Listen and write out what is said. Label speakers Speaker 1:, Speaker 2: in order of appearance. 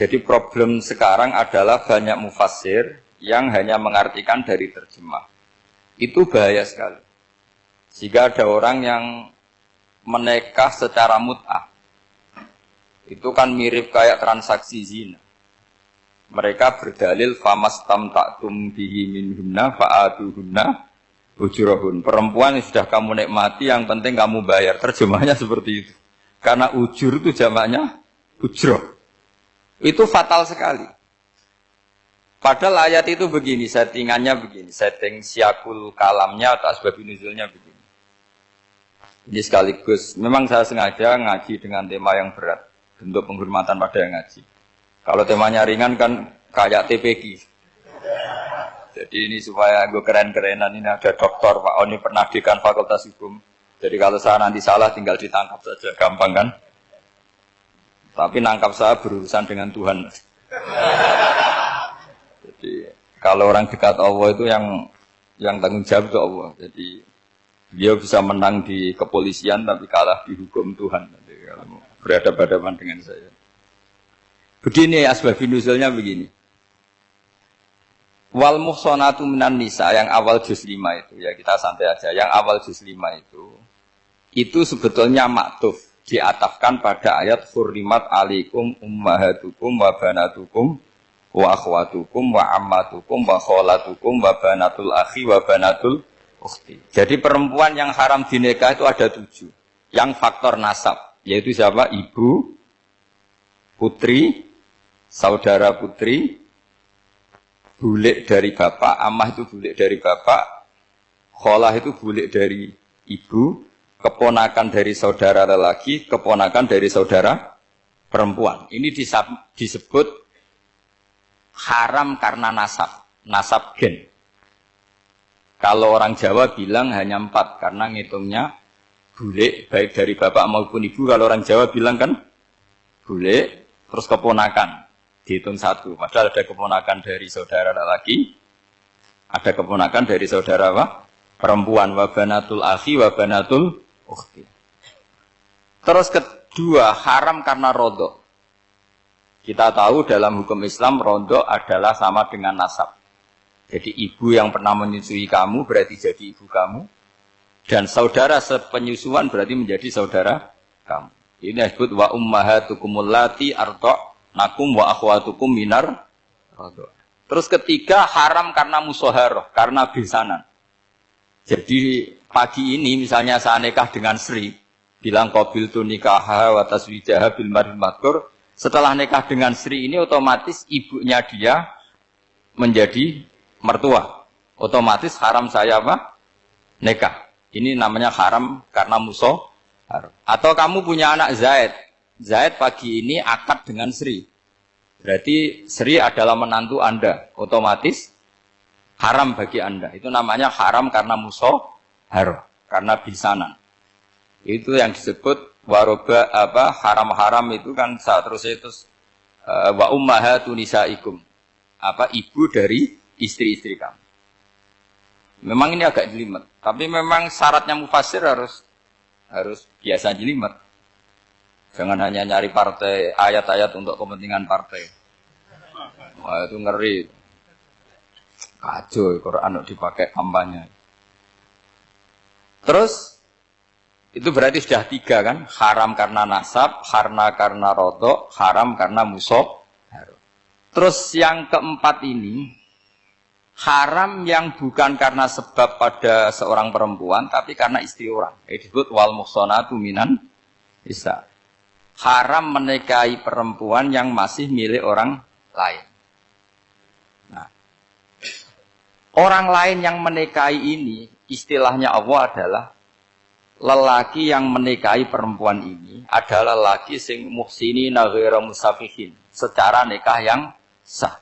Speaker 1: Jadi problem sekarang adalah banyak mufassir yang hanya mengartikan dari terjemah. Itu bahaya sekali. Jika ada orang yang menikah secara mut'ah, itu kan mirip kayak transaksi zina. Mereka berdalil famastamta'tum bihi minhunna fa'atuhunna ujurahun. Perempuan yang sudah kamu nikmati, yang penting kamu bayar. Terjemahnya seperti itu. Karena ujur itu jamaknya ujroh. Itu fatal sekali. Padahal ayat itu begini, settingannya begini, setting siakul kalamnya atau asbab nuzulnya begini. Ini sekaligus, memang saya sengaja ngaji dengan tema yang berat, bentuk penghormatan pada yang ngaji. Kalau temanya ringan kan kayak TPQ. Jadi ini supaya gue keren-kerenan, ini ada doktor, Pak Oni pernah dekan Fakultas Hukum. Jadi kalau saya nanti salah tinggal ditangkap saja, gampang kan? Tapi nangkap saya berurusan dengan Tuhan. Jadi kalau orang dekat Allah itu yang tanggung jawab itu Allah. Jadi dia bisa menang di kepolisian tapi kalah di hukum Tuhan. Jadi kalau berhadapan-hadapan dengan saya. Begini asbabun nuzulnya begini. Wal muhsanatu minan nisa yang awal juz 5 itu ya kita santai aja. Yang awal juz 5 itu sebetulnya maktuf. Diatafkan pada ayat hurrimat alaikum ummahatukum wa banatukum wa akhwatukum wa ammatukum wa kholatukum wa banatul akhi wa banatul ukhti. Jadi perempuan yang haram dinikah itu ada 7. Yang faktor nasab, yaitu siapa? Ibu, putri, saudara putri, bulik dari bapak, ammah itu bulik dari bapak, kholah itu bulik dari ibu, keponakan dari saudara lelaki, keponakan dari saudara perempuan. Ini disebut haram karena nasab gen. Kalau orang Jawa bilang hanya 4, karena ngitungnya bulik, baik dari bapak maupun ibu. Kalau orang Jawa bilang kan bulik, terus keponakan, dihitung 1. Padahal ada keponakan dari saudara lelaki, ada keponakan dari saudara apa? Perempuan, wa banatul akhi, wa banatul ukhti. Terus kedua, haram karena rodok. Kita tahu dalam hukum Islam, rodok adalah sama dengan nasab. Jadi ibu yang pernah menyusui kamu berarti jadi ibu kamu. Dan saudara sepenyusuan berarti menjadi saudara kamu. Ini disebut wa ummahatukumul lati arda'nakum wa akhwatukum minar rodok. Terus ketiga, haram karena musoharoh, karena besanan. Jadi pagi ini misalnya saya nikah dengan Sri, bilang qabil tu nikah wa taswijaha bil maril madkur. Setelah nikah dengan Sri ini otomatis ibunya dia menjadi mertua. Otomatis haram saya apa? Nikah. Ini namanya haram karena musoharoh. Atau kamu punya anak Zaid. Zaid pagi ini akad dengan Sri. Berarti Sri adalah menantu Anda. Otomatis haram bagi Anda. Itu namanya haram karena musoharoh, karena bisanan. Itu yang disebut waroba haram-haram itu kan seterusnya itu wa ummahatu nisaikum. Ibu dari istri-istri kamu. Memang ini agak jelimet, tapi memang syaratnya mufassir harus biasa jelimet. Jangan hanya nyari partai ayat-ayat untuk kepentingan partai. Wah, itu ngeri. Kacau, Quran dipakai kampanye. Terus, itu berarti sudah 3 kan? Haram karena nasab, karena rodok, haram karena musoharoh. Terus yang keempat ini, haram yang bukan karena sebab pada seorang perempuan, tapi karena istri orang. Disebut wal muhsanatu minan nisa. Haram menikahi perempuan yang masih milik orang lain. Orang lain yang menikahi ini, istilahnya Allah adalah lelaki yang menikahi perempuan ini adalah lelaki sing muhsini ghairu musafihin, secara nikah yang sah.